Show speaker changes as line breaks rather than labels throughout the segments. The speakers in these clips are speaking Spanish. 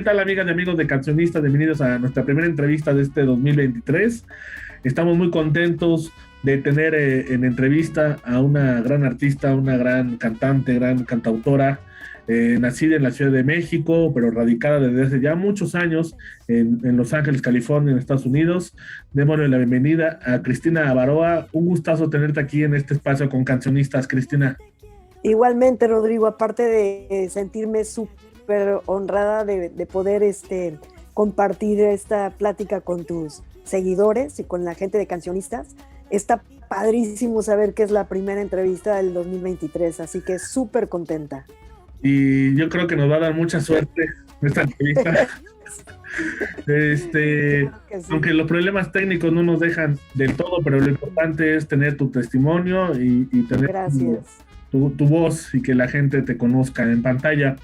tal, amigas y amigos de Cancionistas? Bienvenidos a nuestra primera entrevista de este 2023. Estamos muy contentos de tener en entrevista a una gran artista, una gran cantante, gran cantautora, nacida en la Ciudad de México, pero radicada desde hace ya muchos años en Los Ángeles, California, en Estados Unidos. Démosle la bienvenida a Cristina Avaroa. Un gustazo tenerte aquí en este espacio con Cancionistas, Cristina.
Igualmente, Rodrigo, aparte de sentirme súper honrada de poder compartir esta plática con tus seguidores y con la gente de Cancionistas, está padrísimo saber que es la primera entrevista del 2023, así que súper contenta.
Y yo creo que nos va a dar mucha suerte esta entrevista.
Sí.
Aunque los problemas técnicos no nos dejan del todo, pero lo importante es tener tu testimonio y tener
Gracias.
Tu voz y que la gente te conozca en pantalla.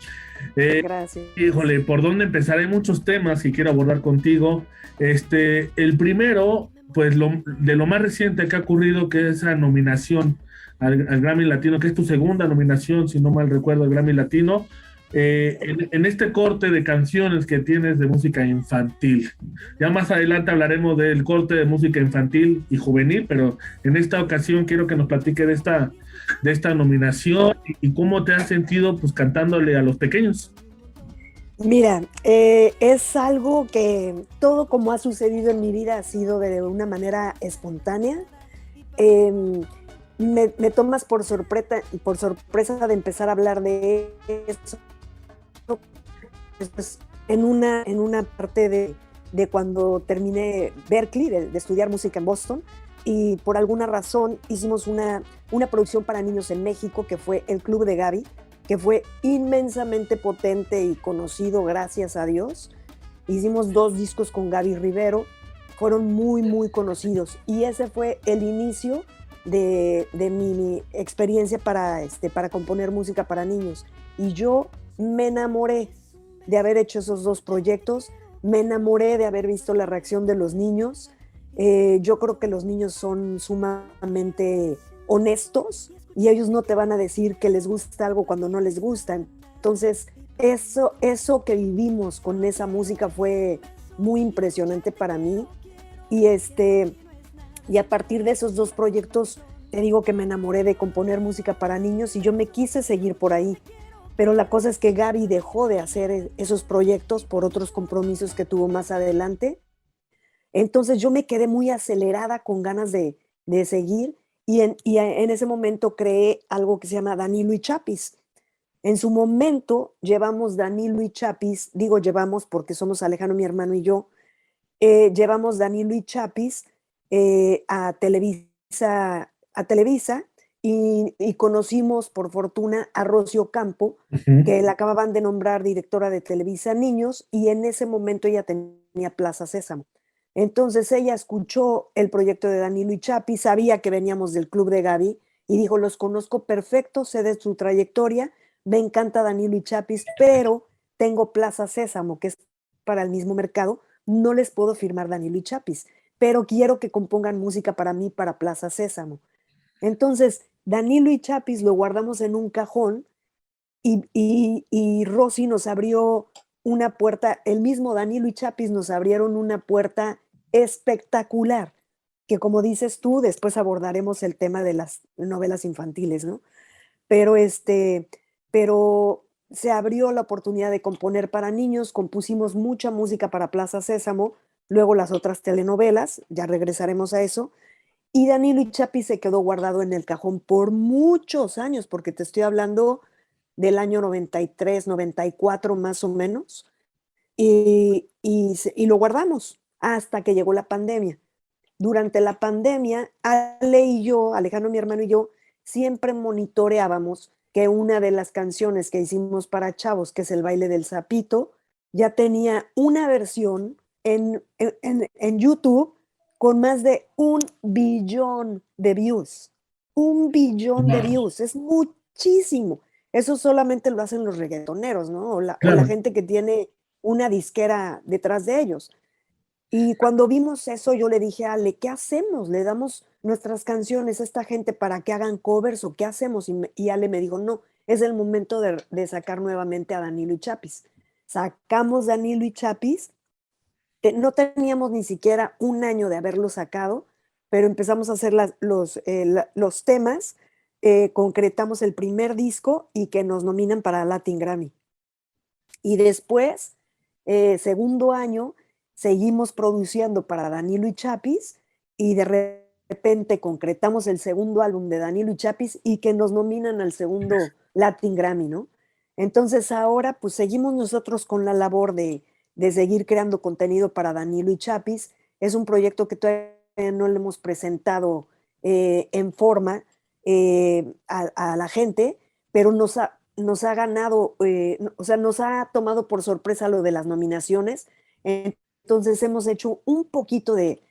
Gracias.
Híjole, ¿por dónde empezar? Hay muchos temas que quiero abordar contigo. El primero, pues de lo más reciente que ha ocurrido, que es esa nominación al Grammy Latino, que es tu segunda nominación, si no mal recuerdo, al Grammy Latino, en este corte de canciones que tienes de música infantil. Ya más adelante hablaremos del corte de música infantil y juvenil, pero en esta ocasión quiero que nos platique de esta nominación y cómo te has sentido pues cantándole a los pequeños.
Mira, es algo que todo como ha sucedido en mi vida ha sido de una manera espontánea. Me tomas por sorpresa de empezar a hablar de eso pues, en una parte de cuando terminé Berklee, de estudiar música en Boston, y por alguna razón hicimos una producción para niños en México que fue El Club de Gaby, que fue inmensamente potente y conocido, gracias a Dios. Hicimos 2 discos con Gaby Rivero, fueron muy, muy conocidos, y ese fue el inicio de mi experiencia para componer música para niños. Y yo me enamoré de haber hecho esos 2 proyectos, me enamoré de haber visto la reacción de los niños. Yo creo que los niños son sumamente honestos y ellos no te van a decir que les gusta algo cuando no les gusta. Entonces, eso que vivimos con esa música fue muy impresionante para mí. Y, y a partir de esos 2 proyectos, te digo que me enamoré de componer música para niños y yo me quise seguir por ahí. Pero la cosa es que Gaby dejó de hacer esos proyectos por otros compromisos que tuvo más adelante. Entonces yo me quedé muy acelerada con ganas de seguir y en ese momento creé algo que se llama Danilo y Chapis. En su momento llevamos Danilo y Chapis, digo llevamos porque somos Alejandro, mi hermano y yo, llevamos Danilo y Chapis a Televisa y conocimos por fortuna a Rocío Campo, que la acababan de nombrar directora de Televisa Niños, y en ese momento ella tenía Plaza Sésamo. Entonces ella escuchó el proyecto de Danilo y Chapi, sabía que veníamos del Club de Gaby y dijo, los conozco perfecto, sé de su trayectoria, me encanta Danilo y Chapis, pero tengo Plaza Sésamo, que es para el mismo mercado, no les puedo firmar Danilo y Chapis, pero quiero que compongan música para mí para Plaza Sésamo. Entonces, Danilo y Chapis lo guardamos en un cajón y Rosy nos abrió una puerta, el mismo Danilo y Chapis nos abrieron una puerta espectacular, que como dices tú, después abordaremos el tema de las novelas infantiles, ¿no? Pero, pero se abrió la oportunidad de componer para niños, compusimos mucha música para Plaza Sésamo, luego las otras telenovelas, ya regresaremos a eso, y Danilo y Chapis se quedó guardado en el cajón por muchos años, porque te estoy hablando del año 93, 94 más o menos, y lo guardamos hasta que llegó la pandemia. Durante la pandemia, Ale y yo, Alejandro, mi hermano y yo, siempre monitoreábamos que una de las canciones que hicimos para chavos, que es El baile del sapito, ya tenía una versión en YouTube con más de 1 billón de views. 1 billón de views, es muchísimo. Eso solamente lo hacen los reggaetoneros, ¿no? O la
Claro.
gente que tiene una disquera detrás de ellos. Y cuando vimos eso, yo le dije a Ale, ¿qué hacemos? ¿Le damos nuestras canciones a esta gente para que hagan covers o qué hacemos? Y Ale me dijo, no, es el momento de sacar nuevamente a Danilo y Chapis. sacamos Danilo y Chapis, no teníamos ni siquiera un año de haberlo sacado, pero empezamos a hacer los temas, concretamos el primer disco y que nos nominan para Latin Grammy. Y después, segundo año, seguimos produciendo para Danilo y Chapis y de repente concretamos el segundo álbum de Danilo y Chapis y que nos nominan al segundo Latin Grammy, ¿no? Entonces ahora pues seguimos nosotros con la labor de seguir creando contenido para Danilo y Chapis. Es un proyecto que todavía no le hemos presentado en forma a la gente, pero nos ha ganado, o sea, nos ha tomado por sorpresa lo de las nominaciones. Entonces hemos hecho un poquito de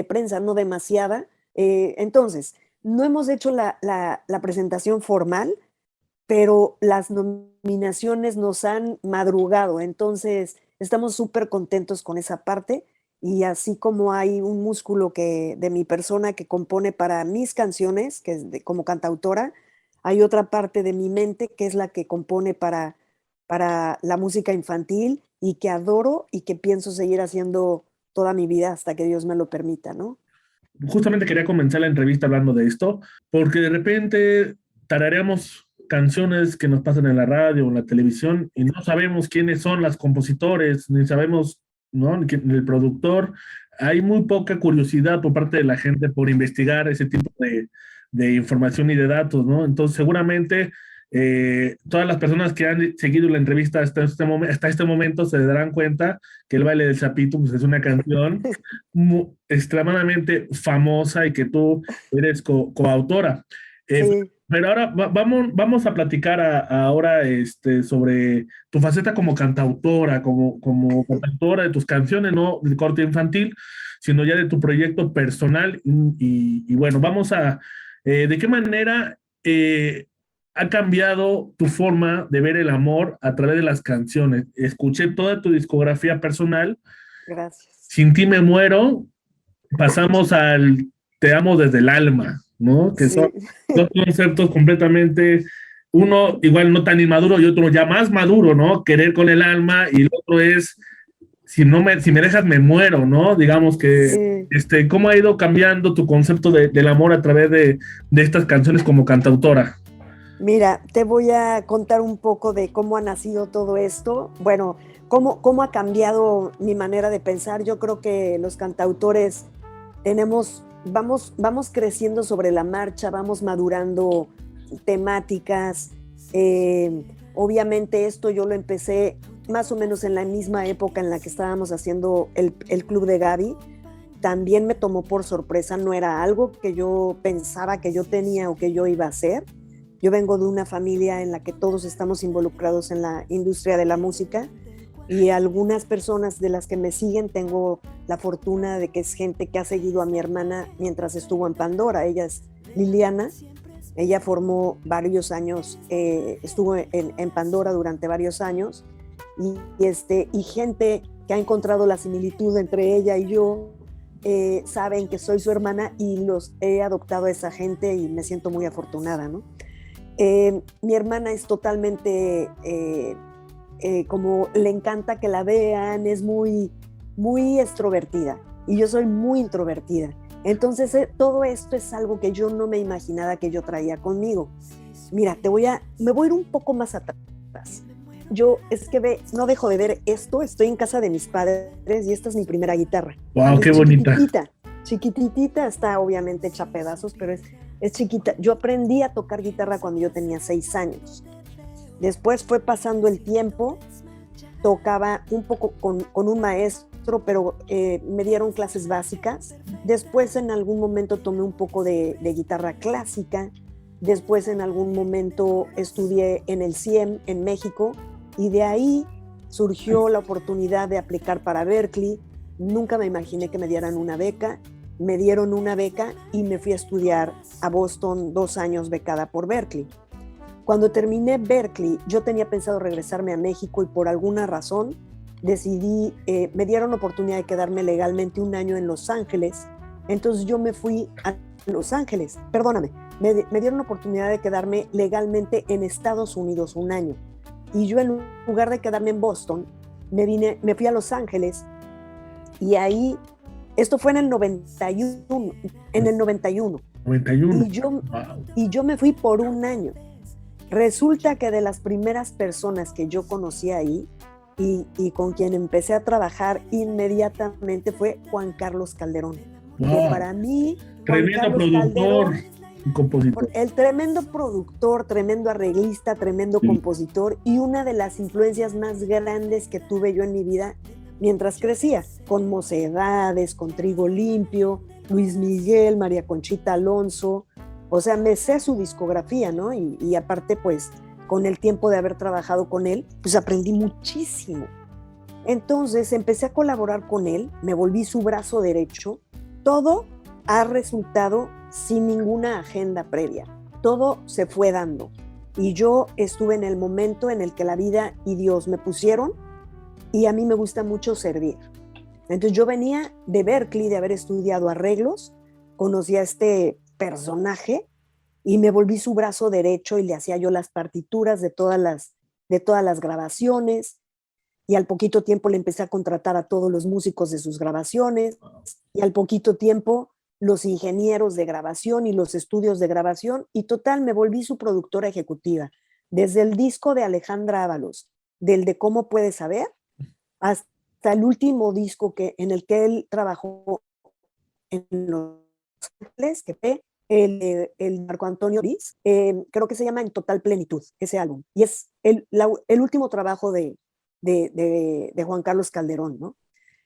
prensa, no demasiada. Entonces, no hemos hecho la presentación formal, pero las nominaciones nos han madrugado. Entonces, estamos súper contentos con esa parte. Y así como hay un músculo de mi persona que compone para mis canciones, que es como cantautora, hay otra parte de mi mente que es la que compone para la música infantil y que adoro y que pienso seguir haciendo toda mi vida hasta que Dios me lo permita, ¿no?
Justamente quería comenzar la entrevista hablando de esto, porque de repente tarareamos canciones que nos pasan en la radio o en la televisión y no sabemos quiénes son los compositores, ni sabemos, ¿no?, ni el productor. Hay muy poca curiosidad por parte de la gente por investigar ese tipo de información y de datos, ¿no? Entonces, seguramente todas las personas que han seguido la entrevista hasta este momento se darán cuenta que El baile del sapito pues, es una canción extremadamente famosa y que tú eres coautora.
Sí.
Pero ahora vamos a platicar ahora sobre tu faceta como cantautora, como cantautora de tus canciones, no de corte infantil, sino ya de tu proyecto personal. Y bueno, ¿de qué manera ha cambiado tu forma de ver el amor a través de las canciones? Escuché toda tu discografía personal.
Gracias.
Sin ti me muero, pasamos al Te amo desde el alma, ¿no? Que
Sí.
son dos conceptos completamente, uno igual no tan inmaduro y otro ya más maduro, ¿no? Querer con el alma, y el otro es si me dejas me muero, ¿no? Digamos que,
Sí.
¿cómo ha ido cambiando tu concepto del amor a través de estas canciones como cantautora?
Mira, te voy a contar un poco de cómo ha nacido todo esto. Bueno, cómo ha cambiado mi manera de pensar. Yo creo que los cantautores vamos creciendo sobre la marcha, vamos madurando temáticas. Obviamente esto yo lo empecé más o menos en la misma época en la que estábamos haciendo el Club de Gaby. También me tomó por sorpresa, no era algo que yo pensaba que yo tenía o que yo iba a hacer. Yo vengo de una familia en la que todos estamos involucrados en la industria de la música y algunas personas de las que me siguen tengo la fortuna de que es gente que ha seguido a mi hermana mientras estuvo en Pandora. Ella es Liliana, ella formó varios años, estuvo en Pandora durante varios años y gente que ha encontrado la similitud entre ella y yo, saben que soy su hermana y los he adoptado a esa gente y me siento muy afortunada, ¿no? Mi hermana es totalmente, como le encanta que la vean, es muy, muy extrovertida y yo soy muy introvertida. Entonces, todo esto es algo que yo no me imaginaba que yo traía conmigo. Mira, me voy a ir un poco más atrás. No dejo de ver esto, estoy en casa de mis padres y esta es mi primera guitarra.
¡Wow, qué bonita!
Chiquitita, está obviamente hecha pedazos, pero es chiquita. Yo aprendí a tocar guitarra cuando yo tenía 6 años. Después fue pasando el tiempo, tocaba un poco con un maestro, pero me dieron clases básicas. Después en algún momento tomé un poco de guitarra clásica. Después en algún momento estudié en el CIEM en México y de ahí surgió la oportunidad de aplicar para Berklee. Nunca me imaginé que me dieran una beca. Me dieron una beca y me fui a estudiar a Boston 2 años becada por Berklee. Cuando terminé Berklee, yo tenía pensado regresarme a México y por alguna razón decidí, me dieron la oportunidad de quedarme legalmente 1 año en Los Ángeles. Entonces yo me fui a Los Ángeles, perdóname, me dieron la oportunidad de quedarme legalmente en Estados Unidos 1 año. Y yo, en lugar de quedarme en Boston, me fui a Los Ángeles, y ahí, esto fue en el 91, en el 91.
91.
Wow.
Wow.
Y yo me fui por un año. Resulta que de las primeras personas que yo conocí ahí y con quien empecé a trabajar inmediatamente fue Juan Carlos Calderón.
Wow.
Que para mí,
tremendo productor y compositor.
El tremendo productor, tremendo arreglista, tremendo compositor, y una de las influencias más grandes que tuve yo en mi vida mientras crecía, con Mocedades, con Trigo Limpio, Luis Miguel, María Conchita Alonso. O sea, me sé su discografía, ¿no? Y aparte, pues, con el tiempo de haber trabajado con él, pues aprendí muchísimo. Entonces empecé a colaborar con él, me volví su brazo derecho. Todo ha resultado sin ninguna agenda previa. Todo se fue dando. Y yo estuve en el momento en el que la vida y Dios me pusieron, y a mí me gusta mucho servir. Entonces yo venía de Berklee, de haber estudiado arreglos, conocí a este personaje y me volví su brazo derecho, y le hacía yo las partituras de todas las grabaciones, y al poquito tiempo le empecé a contratar a todos los músicos de sus grabaciones, y al poquito tiempo los ingenieros de grabación y los estudios de grabación, y total, me volví su productora ejecutiva, desde el disco de Alejandra Ábalos, del de Cómo Puedes Saber, hasta el último disco en el que él trabajó en Los Ángeles, que fue el Marco Antonio Ruiz, creo que se llama En Total Plenitud, ese álbum, y es el último trabajo de Juan Carlos Calderón, ¿no?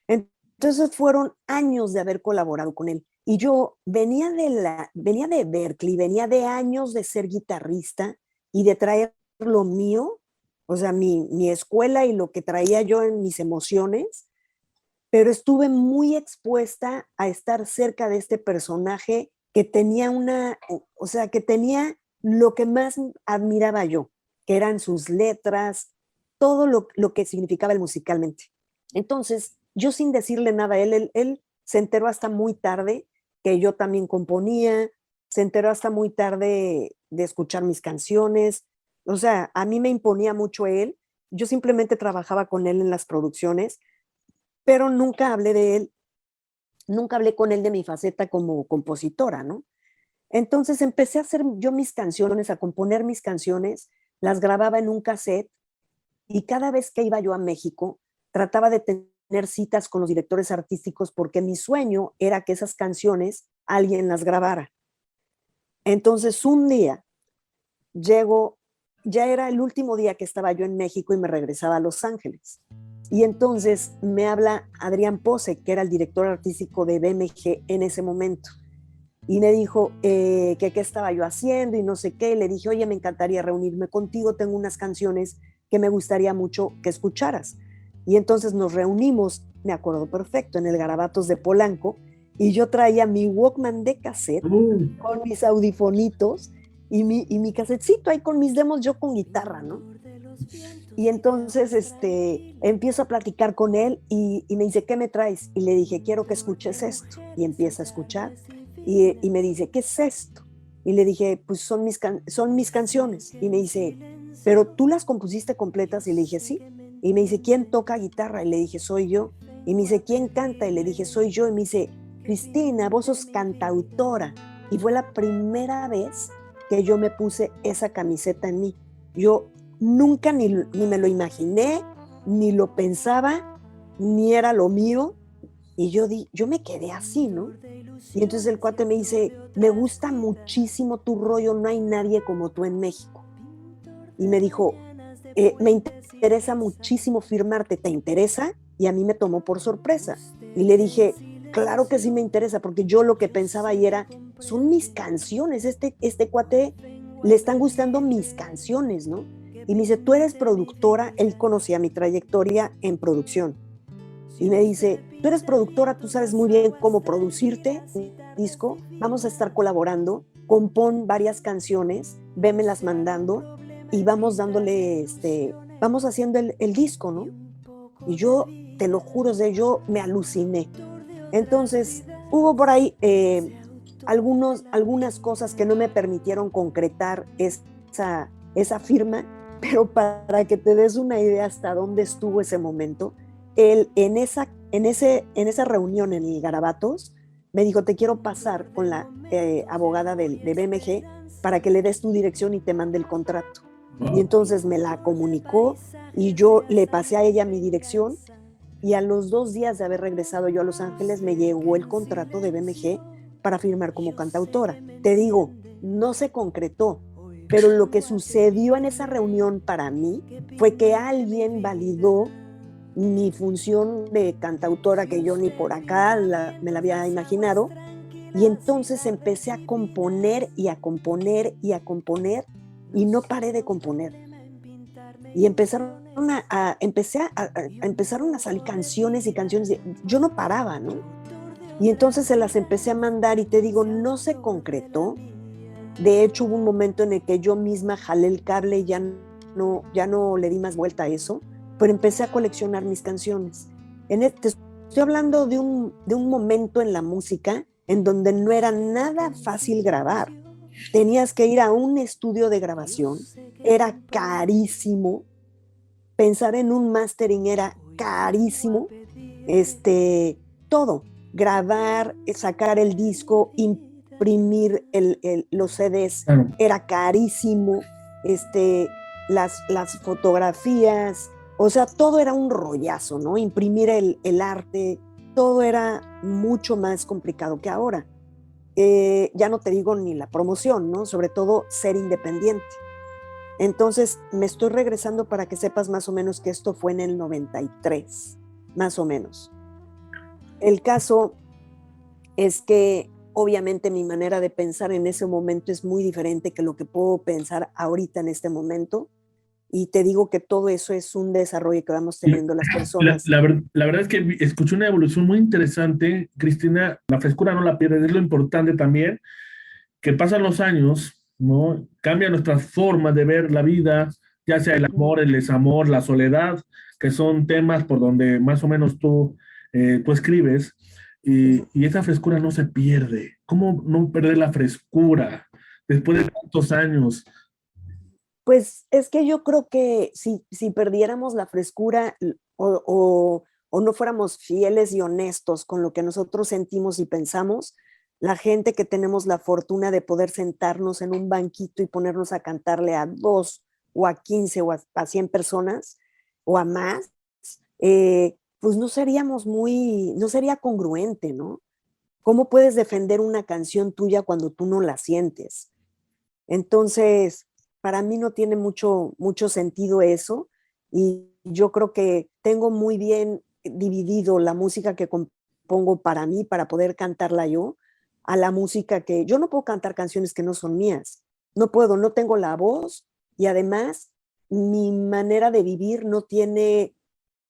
Entonces fueron años de haber colaborado con él, y yo venía de Berklee, venía de años de ser guitarrista y de traer lo mío, o sea, mi escuela y lo que traía yo en mis emociones, pero estuve muy expuesta a estar cerca de este personaje que tenía que tenía lo que más admiraba yo, que eran sus letras, todo lo que significaba él musicalmente. Entonces, yo, sin decirle nada a él se enteró hasta muy tarde que yo también componía, se enteró hasta muy tarde de escuchar mis canciones. O sea, a mí me imponía mucho él, yo simplemente trabajaba con él en las producciones, pero nunca hablé de él, nunca hablé con él de mi faceta como compositora, ¿no? Entonces empecé a hacer yo mis canciones, a componer mis canciones, las grababa en un cassette, y cada vez que iba yo a México, trataba de tener citas con los directores artísticos, porque mi sueño era que esas canciones alguien las grabara. Entonces un día llego, ya era el último día que estaba yo en México, y me regresaba a Los Ángeles. Y entonces me habla Adrián Pose, que era el director artístico de BMG en ese momento, y me dijo que qué estaba yo haciendo y no sé qué. Le dije, oye, me encantaría reunirme contigo, tengo unas canciones que me gustaría mucho que escucharas. Y entonces nos reunimos, me acuerdo perfecto, en el Garabatos de Polanco, y yo traía mi Walkman de cassette con mis audifonitos y mi cassetcito ahí con mis demos, yo con guitarra, ¿no? Y entonces empiezo a platicar con él, y me dice, ¿qué me traes? Y le dije, quiero que escuches esto. Y empieza a escuchar, y me dice, ¿qué es esto? Y le dije, pues son mis canciones. Y me dice, ¿pero tú las compusiste completas? Y le dije, sí. Y me dice, ¿quién toca guitarra? Y le dije, soy yo. Y me dice, ¿quién canta? Y le dije, soy yo. Y me dice, Cristina, vos sos cantautora. Y fue la primera vez que yo me puse esa camiseta en mí. Yo nunca ni me lo imaginé, ni lo pensaba, ni era lo mío. Y yo me quedé así, ¿no? Y entonces el cuate me dice, me gusta muchísimo tu rollo, no hay nadie como tú en México. Y me dijo, me interesa muchísimo firmarte, ¿te interesa? Y a mí me tomó por sorpresa. Y le dije, claro que sí me interesa, porque yo lo que pensaba ahí era, son mis canciones, este cuate le están gustando mis canciones, ¿no? Y me dice, tú eres productora. Él conocía mi trayectoria en producción. Y me dice, tú eres productora, tú sabes muy bien cómo producirte un disco, vamos a estar colaborando, compón varias canciones, vémelas mandando, y vamos dándole, vamos haciendo el disco, ¿no? Y yo, te lo juro, yo me aluciné. Entonces, hubo por ahí algunas cosas que no me permitieron concretar esa firma, Pero para que te des una idea hasta dónde estuvo ese momento, él en esa reunión en el Garabatos me dijo, te quiero pasar con la abogada de BMG para que le des tu dirección y te mande el contrato. Y entonces me la comunicó y yo le pasé a ella mi dirección y a los 2 días de haber regresado yo a Los Ángeles me llegó el contrato de BMG para firmar como cantautora. Te digo, no se concretó, pero lo que sucedió en esa reunión para mí fue que alguien validó mi función de cantautora que yo ni por acá me la había imaginado, y entonces empecé a componer y a componer y a componer y no paré de componer. Y empezaron a salir canciones y canciones, yo no paraba, ¿no? Y entonces se las empecé a mandar y te digo, no se concretó. De hecho, hubo un momento en el que yo misma jalé el cable y ya no le di más vuelta a eso, pero empecé a coleccionar mis canciones. Te estoy hablando de un momento en la música en donde no era nada fácil grabar. Tenías que ir a un estudio de grabación, era carísimo. Pensar en un mastering era carísimo. Todo, grabar, sacar el disco, imprimir los CDs, claro, era carísimo. Las fotografías, o sea, todo era un rollazo, ¿no? Imprimir el arte, todo era mucho más complicado que ahora. Ya no te digo ni la promoción, ¿no? Sobre todo ser independiente. Entonces me estoy regresando para que sepas más o menos que esto fue en el 93, más o menos. El caso es que obviamente mi manera de pensar en ese momento es muy diferente que lo que puedo pensar ahorita en este momento. Y te digo que todo eso es un desarrollo que vamos teniendo las personas.
La verdad es que escuché una evolución muy interesante, Cristina. La frescura no la pierdes, es lo importante también, que pasan los años, ¿no? Cambia nuestra forma de ver la vida, ya sea el amor, el desamor, la soledad, que son temas por donde más o menos tú escribes, y esa frescura no se pierde. ¿Cómo no perder la frescura después de tantos años?
Pues es que yo creo que si perdiéramos la frescura o no fuéramos fieles y honestos con lo que nosotros sentimos y pensamos, la gente que tenemos la fortuna de poder sentarnos en un banquito y ponernos a cantarle a 2 o a 15 o a 100 personas o a más, pues no sería congruente, ¿no? ¿Cómo puedes defender una canción tuya cuando tú no la sientes? Entonces, para mí no tiene mucho sentido eso, y yo creo que tengo muy bien dividido la música que compongo para mí, para poder cantarla yo, a la música que yo no puedo cantar canciones que no son mías. No puedo, no tengo la voz, y además mi manera de vivir no tiene,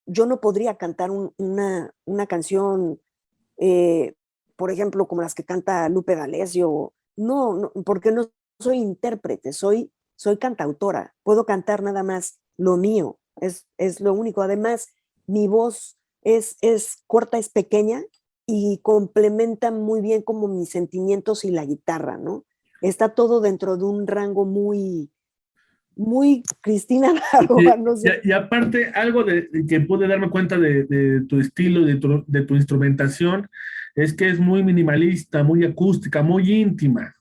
yo no podría cantar una canción, por ejemplo, como las que canta Lupe D'Alessio. No, porque no soy intérprete, soy cantautora. Puedo cantar nada más lo mío, es lo único. Además, mi voz es corta, es pequeña y complementa muy bien como mis sentimientos y la guitarra, ¿no? Está todo dentro de un rango muy, muy Cristina Baroa, no sé.
Y aparte, algo que pude darme cuenta de tu estilo, de tu instrumentación, es que es muy minimalista, muy acústica, muy íntima.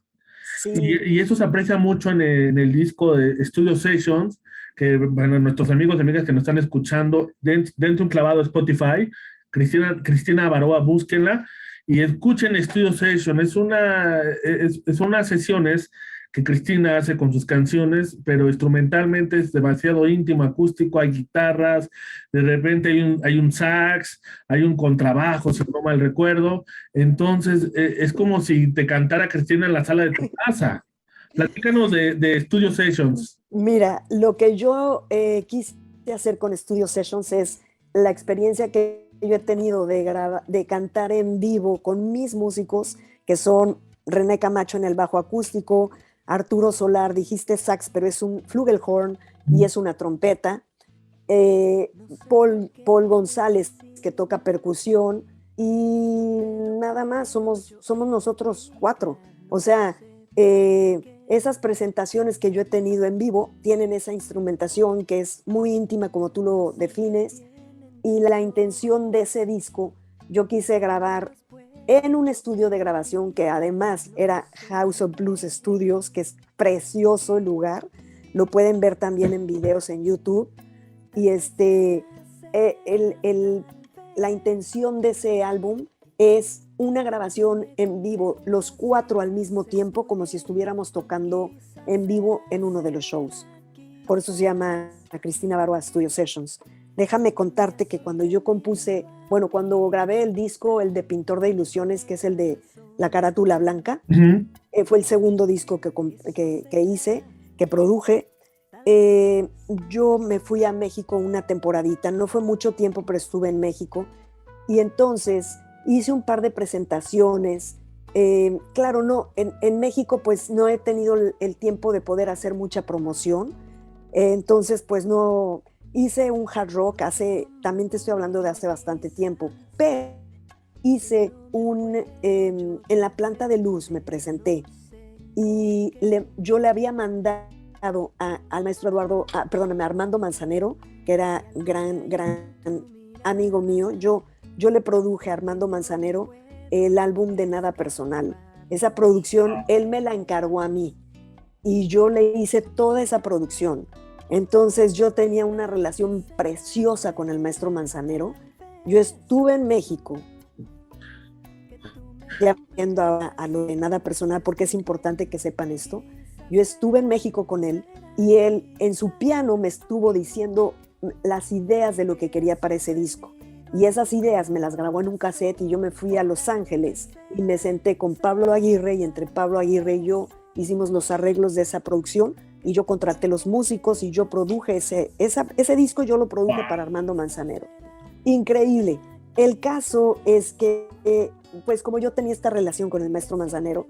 Sí.
Y eso se aprecia mucho en el disco de Studio Sessions, que bueno, nuestros amigos y amigas que nos están escuchando, dense un clavado a Spotify, Cristina Baroa, búsquenla y escuchen Studio Session. Es unas sesiones que Cristina hace con sus canciones, pero instrumentalmente es demasiado íntimo, acústico, hay guitarras, de repente hay un sax, hay un contrabajo, si no mal recuerdo. Entonces, es como si te cantara Cristina en la sala de tu casa. Platícanos de Studio Sessions.
Mira, lo que yo quise hacer con Studio Sessions es la experiencia que yo he tenido de cantar en vivo con mis músicos, que son René Camacho en el bajo acústico, Arturo Solar, dijiste sax, pero es un flugelhorn y es una trompeta, Paul González, que toca percusión, y nada más, somos nosotros 4. O sea, esas presentaciones que yo he tenido en vivo tienen esa instrumentación que es muy íntima como tú lo defines, y la intención de ese disco, yo quise grabar en un estudio de grabación que además era House of Blues Studios, que es precioso el lugar, lo pueden ver también en videos en YouTube, y eh, el, el, la intención de ese álbum es una grabación en vivo, los cuatro al mismo tiempo, como si estuviéramos tocando en vivo en uno de los shows. Por eso se llama Cristina Barba Studio Sessions. Déjame contarte que cuando yo compuse, bueno, cuando grabé el disco, el de Pintor de Ilusiones, que es el de La Carátula Blanca, fue el segundo disco que hice, que produje. Yo me fui a México una temporadita, no fue mucho tiempo, pero estuve en México, y entonces hice un par de presentaciones. Claro, no, en México pues no he tenido el tiempo de poder hacer mucha promoción, entonces pues no, hice un hard rock también te estoy hablando de hace bastante tiempo, pero hice en la planta de luz me presenté, y yo le había mandado al maestro perdóname, Armando Manzanero, que era gran amigo mío. Yo le produje a Armando Manzanero el álbum de Nada Personal. Esa producción, él me la encargó a mí y yo le hice toda esa producción. Entonces yo tenía una relación preciosa con el maestro Manzanero. Yo estuve en México, ya viendo a lo de Nada Personal, porque es importante que sepan esto. Yo estuve en México con él y él en su piano me estuvo diciendo las ideas de lo que quería para ese disco. Y esas ideas me las grabó en un cassette y yo me fui a Los Ángeles y me senté con Pablo Aguirre, y entre Pablo Aguirre y yo hicimos los arreglos de esa producción, y yo contraté los músicos y yo produje ese disco, yo lo produje para Armando Manzanero. Increíble. El caso es que, pues como yo tenía esta relación con el maestro Manzanero,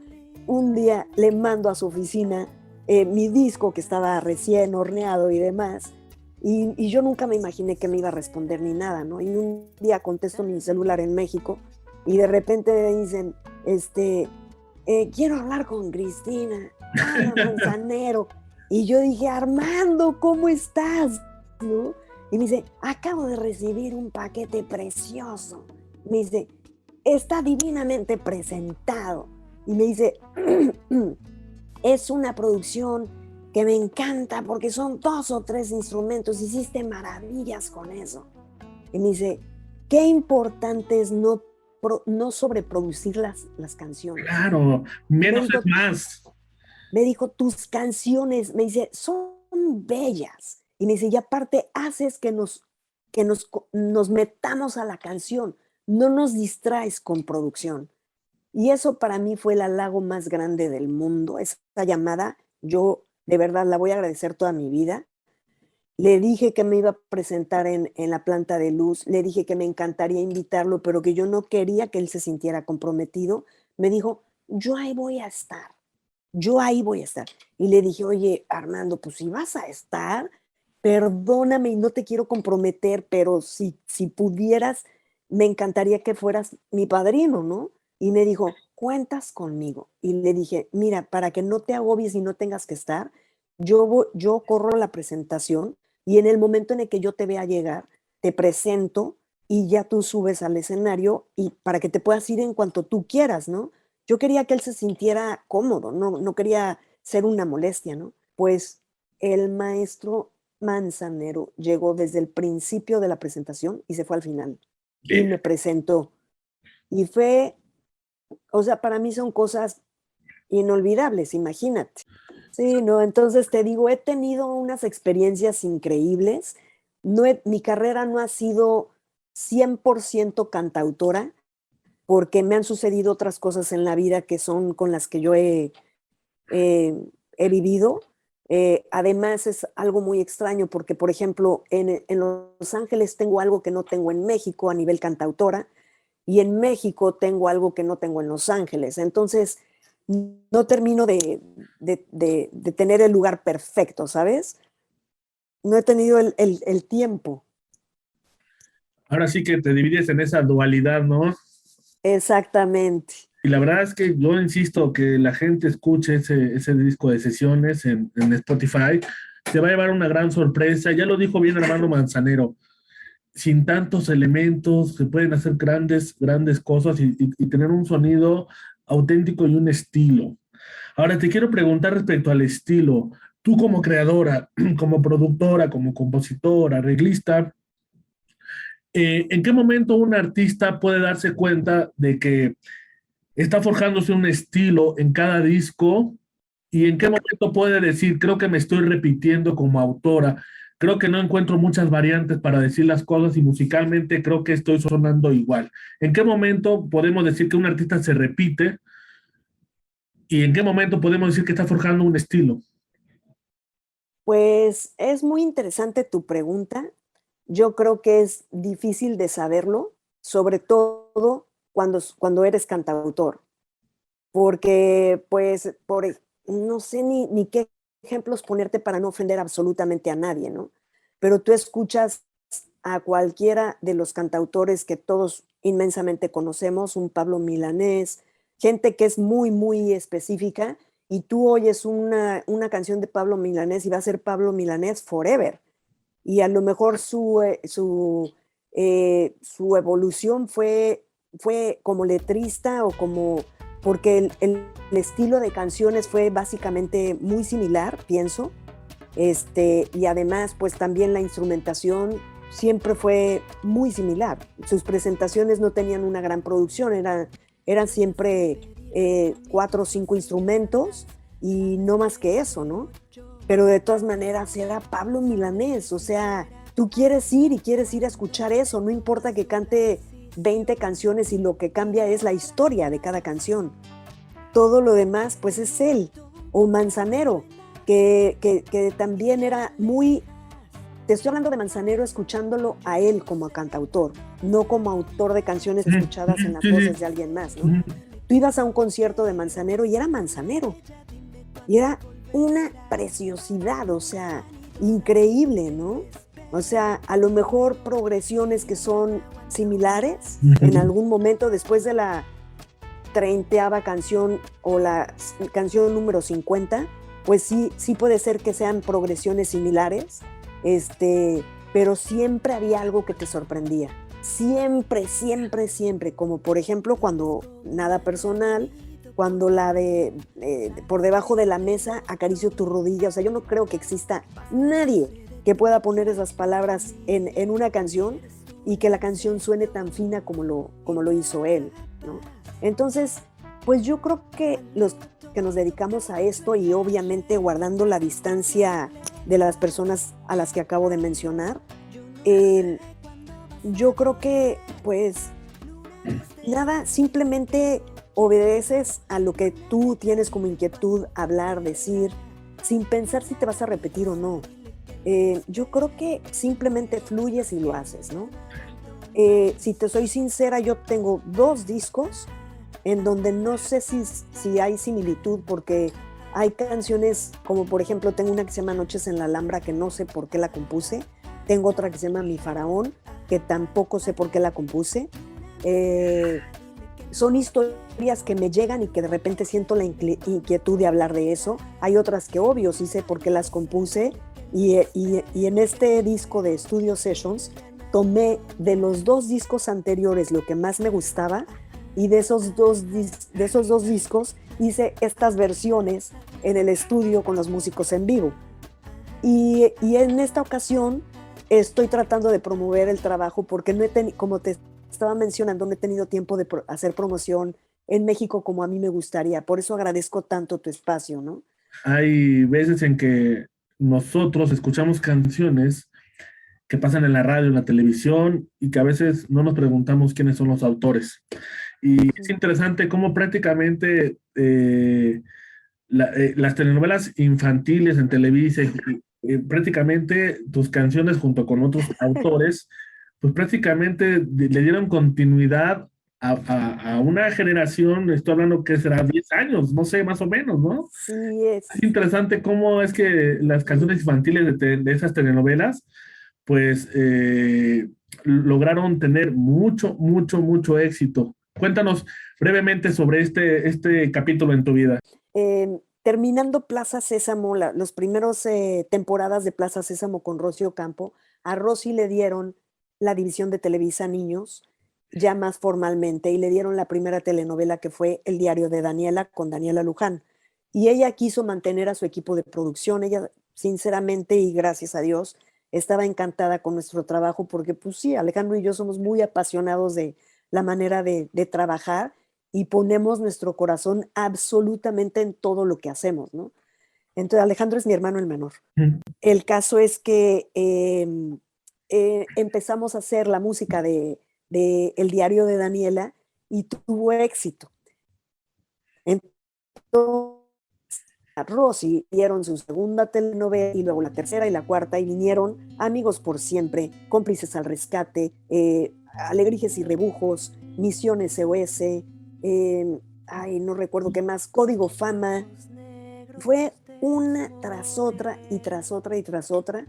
un día le mando a su oficina mi disco que estaba recién horneado y demás, y yo nunca me imaginé que me iba a responder ni nada, ¿no? Y un día contesto mi celular en México y de repente me dicen, quiero hablar con Cristina, habla Manzanero. Y yo dije, Armando, ¿cómo estás? ¿No? Y me dice, acabo de recibir un paquete precioso. Me dice, está divinamente presentado. Y me dice, es una producción que me encanta porque son 2 o 3 instrumentos, hiciste maravillas con eso. Y me dice, qué importante es no sobreproducir las canciones.
Claro, menos es más.
Me dijo, tus canciones, me dice, son bellas. Y me dice, y aparte haces que nos metamos a la canción, no nos distraes con producción. Y eso para mí fue el halago más grande del mundo. Esa llamada, yo de verdad la voy a agradecer toda mi vida. Le dije que me iba a presentar en la planta de luz, le dije que me encantaría invitarlo, pero que yo no quería que él se sintiera comprometido. Me dijo, yo ahí voy a estar, yo ahí voy a estar. Y le dije, oye, Armando, pues si vas a estar, perdóname y no te quiero comprometer, pero si pudieras, me encantaría que fueras mi padrino, ¿no? Y me dijo, cuentas conmigo. Y le dije, mira, para que no te agobies y no tengas que estar, yo corro la presentación, y en el momento en el que yo te vea llegar, te presento y ya tú subes al escenario, y para que te puedas ir en cuanto tú quieras, ¿no? Yo quería que él se sintiera cómodo, no quería ser una molestia, ¿no? Pues el maestro Manzanero llegó desde el principio de la presentación y se fue al final. Y me presentó. Y fue, o sea, para mí son cosas inolvidables, imagínate. Sí, no, entonces te digo, he tenido unas experiencias increíbles. Mi carrera no ha sido 100% cantautora, porque me han sucedido otras cosas en la vida que son con las que yo he vivido. Además es algo muy extraño porque, por ejemplo, en Los Ángeles tengo algo que no tengo en México a nivel cantautora, y en México tengo algo que no tengo en Los Ángeles. Entonces, no termino de tener el lugar perfecto, ¿sabes? No he tenido el tiempo.
Ahora sí que te divides en esa dualidad, ¿no?
Exactamente.
Y la verdad es que yo insisto que la gente escuche ese disco de sesiones en Spotify, se va a llevar una gran sorpresa. Ya lo dijo bien Armando Manzanero, sin tantos elementos se pueden hacer grandes cosas y tener un sonido auténtico y un estilo. Ahora te quiero preguntar respecto al estilo. Tú como creadora, como productora, como compositora, arreglista, ¿en qué momento un artista puede darse cuenta de que está forjándose un estilo en cada disco? ¿Y en qué momento puede decir, creo que me estoy repitiendo como autora? Creo que no encuentro muchas variantes para decir las cosas y musicalmente creo que estoy sonando igual. ¿En qué momento podemos decir que un artista se repite y en qué momento podemos decir que está forjando un estilo?
Pues es muy interesante tu pregunta. Yo creo que es difícil de saberlo, sobre todo cuando eres cantautor, porque pues no sé ni qué ejemplos ponerte para no ofender absolutamente a nadie, ¿no? Pero tú escuchas a cualquiera de los cantautores que todos inmensamente conocemos, un Pablo Milanés, gente que es muy específica, y tú oyes una canción de Pablo Milanés y va a ser Pablo Milanés forever. Y a lo mejor su evolución fue como letrista o como, porque el estilo de canciones fue básicamente muy similar, pienso, y además pues también la instrumentación siempre fue muy similar. Sus presentaciones no tenían una gran producción, eran siempre 4 o 5 instrumentos y no más que eso, ¿no? Pero de todas maneras era Pablo Milanés, o sea, tú quieres ir y quieres ir a escuchar eso, no importa que cante 20 canciones y lo que cambia es la historia de cada canción. Todo lo demás pues es él, o Manzanero, que también era muy, te estoy hablando de Manzanero escuchándolo a él como cantautor, no como autor de canciones escuchadas en las voces de alguien más, ¿no? Tú ibas a un concierto de Manzanero y era Manzanero, y era una preciosidad, o sea, increíble, ¿no? O sea, a lo mejor progresiones que son similares en algún momento después de la 30ª canción o la canción número 50, pues sí puede ser que sean progresiones similares, pero siempre había algo que te sorprendía. Siempre, como por ejemplo cuando Nada Personal, cuando la de Por Debajo de la Mesa, Acaricio tu rodilla. O sea, yo no creo que exista nadie que pueda poner esas palabras en una canción y que la canción suene tan fina como lo hizo él, ¿no? Entonces, pues yo creo que los que nos dedicamos a esto, y obviamente guardando la distancia de las personas a las que acabo de mencionar, yo creo que pues nada, simplemente obedeces a lo que tú tienes como inquietud, hablar, decir, sin pensar si te vas a repetir o no. Yo creo que simplemente fluyes y lo haces, ¿no? Si te soy sincera, yo tengo 2 discos en donde no sé si hay similitud, porque hay canciones como por ejemplo tengo una que se llama Noches en la Alhambra, que no sé por qué la compuse. Tengo otra que se llama Mi Faraón, que tampoco sé por qué la compuse. Son historias que me llegan y que de repente siento la inquietud de hablar de eso. Hay otras que obvio sí sé por qué las compuse, y en este disco de Studio Sessions tomé de los 2 discos anteriores lo que más me gustaba, y de esos dos discos hice estas versiones en el estudio con los músicos en vivo. Y en esta ocasión estoy tratando de promover el trabajo porque como te estaba mencionando, no he tenido tiempo de hacer promoción en México como a mí me gustaría. Por eso agradezco tanto tu espacio, ¿no?
Hay veces en que nosotros escuchamos canciones que pasan en la radio, en la televisión, y que a veces no nos preguntamos quiénes son los autores. Y es interesante cómo prácticamente las telenovelas infantiles en Televisa, prácticamente tus canciones junto con otros autores, pues prácticamente le dieron continuidad a una generación. Estoy hablando que será 10 años, no sé, más o menos, ¿no?
Sí, es.
Es interesante cómo es que las canciones infantiles de esas telenovelas, pues lograron tener mucho éxito Cuéntanos brevemente sobre este capítulo en tu vida.
Terminando Plaza Sésamo, los primeros temporadas de Plaza Sésamo con Rosy Ocampo, a Rosy le dieron la división de Televisa Niños, ya más formalmente, y le dieron la primera telenovela que fue El diario de Daniela con Daniela Luján. Y ella quiso mantener a su equipo de producción. Ella, sinceramente y gracias a Dios, estaba encantada con nuestro trabajo porque, pues sí, Alejandro y yo somos muy apasionados de la manera de trabajar y ponemos nuestro corazón absolutamente en todo lo que hacemos, ¿no? Entonces, Alejandro es mi hermano el menor. El caso es que empezamos a hacer la música de El diario de Daniela y tuvo éxito. Entonces, a Rosy dieron su segunda telenovela y luego la tercera y la cuarta y vinieron Amigos por Siempre, Cómplices al Rescate, Alegrijes y Rebujos, Misión SOS, no recuerdo qué más, Código Fama. Fue una tras otra y tras otra y tras otra,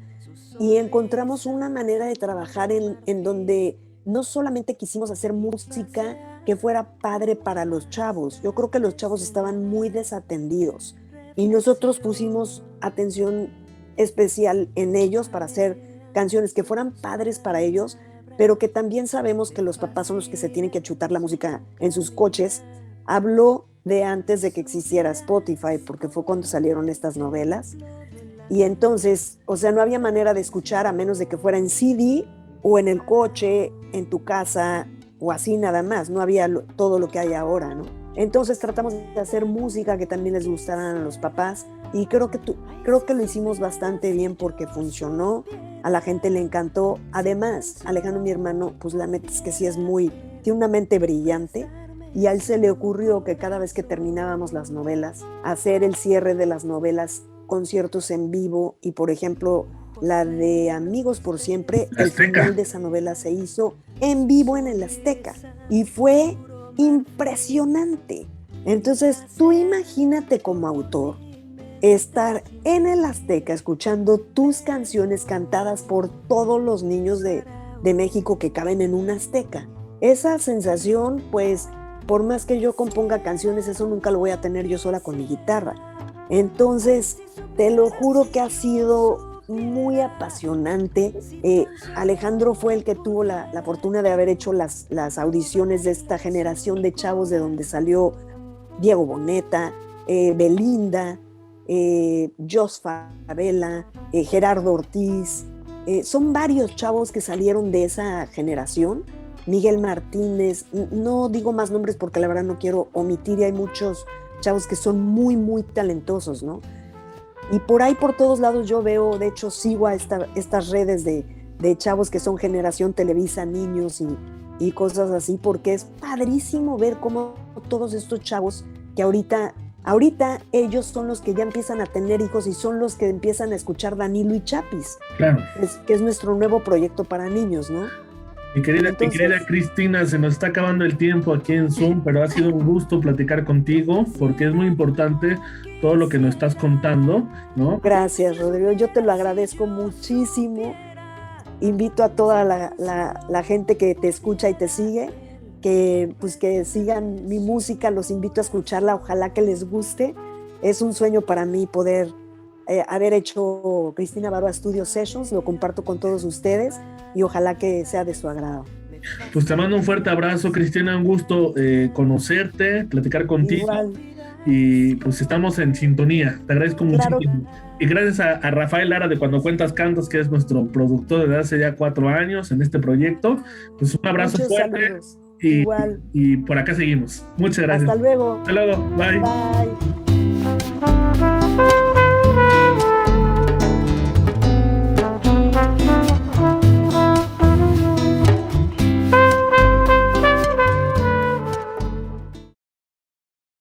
y encontramos una manera de trabajar en donde no solamente quisimos hacer música que fuera padre para los chavos. Yo creo que los chavos estaban muy desatendidos y nosotros pusimos atención especial en ellos para hacer canciones que fueran padres para ellos, pero que también sabemos que los papás son los que se tienen que chutar la música en sus coches. Habló de antes de que existiera Spotify, porque fue cuando salieron estas novelas. Y entonces, o sea, no había manera de escuchar a menos de que fuera en CD o en el coche, en tu casa o así nada más. No había todo lo que hay ahora, ¿no? Entonces tratamos de hacer música que también les gustara a los papás y creo que lo hicimos bastante bien porque funcionó, a la gente le encantó. Además, Alejandro, mi hermano, pues la neta es que sí tiene una mente brillante. Y a él se le ocurrió que cada vez que terminábamos las novelas, hacer el cierre de las novelas, conciertos en vivo, y por ejemplo, la de Amigos por Siempre, el final de esa novela se hizo en vivo en el Azteca, y fue impresionante. Entonces, tú imagínate como autor, estar en el Azteca escuchando tus canciones cantadas por todos los niños de México que caben en un Azteca. Esa sensación, pues, por más que yo componga canciones, eso nunca lo voy a tener yo sola con mi guitarra. Entonces, te lo juro que ha sido muy apasionante. Alejandro fue el que tuvo la fortuna de haber hecho las audiciones de esta generación de chavos de donde salió Diego Boneta, Belinda, Jos Favela, Gerardo Ortiz. Son varios chavos que salieron de esa generación. Miguel Martínez, no digo más nombres porque la verdad no quiero omitir, y hay muchos chavos que son muy, muy talentosos, ¿no? Y por ahí, por todos lados yo veo, de hecho sigo a estas redes de chavos que son generación Televisa, niños y cosas así, porque es padrísimo ver cómo todos estos chavos que ahorita ellos son los que ya empiezan a tener hijos y son los que empiezan a escuchar Danilo y Chapis,
claro,
que es nuestro nuevo proyecto para niños, ¿no?
Mi querida Cristina, se nos está acabando el tiempo aquí en Zoom, pero ha sido un gusto platicar contigo porque es muy importante todo lo que nos estás contando, ¿no?
Gracias, Rodrigo, yo te lo agradezco muchísimo. Invito a toda la gente que te escucha y te sigue, que sigan mi música, los invito a escucharla, ojalá que les guste. Es un sueño para mí poder haber hecho Cristina Barúa Studio Sessions, lo comparto con todos ustedes y ojalá que sea de su agrado.
Pues te mando un fuerte abrazo, Cristina, un gusto conocerte, platicar contigo.
Igual.
Y pues estamos en sintonía, te agradezco muchísimo. Y gracias a Rafael Lara de Cuando Cuentas Cantos, que es nuestro productor desde hace ya 4 años en este proyecto. Pues un abrazo fuerte y por acá seguimos. Muchas gracias.
Hasta luego.
Hasta luego, bye.
Bye.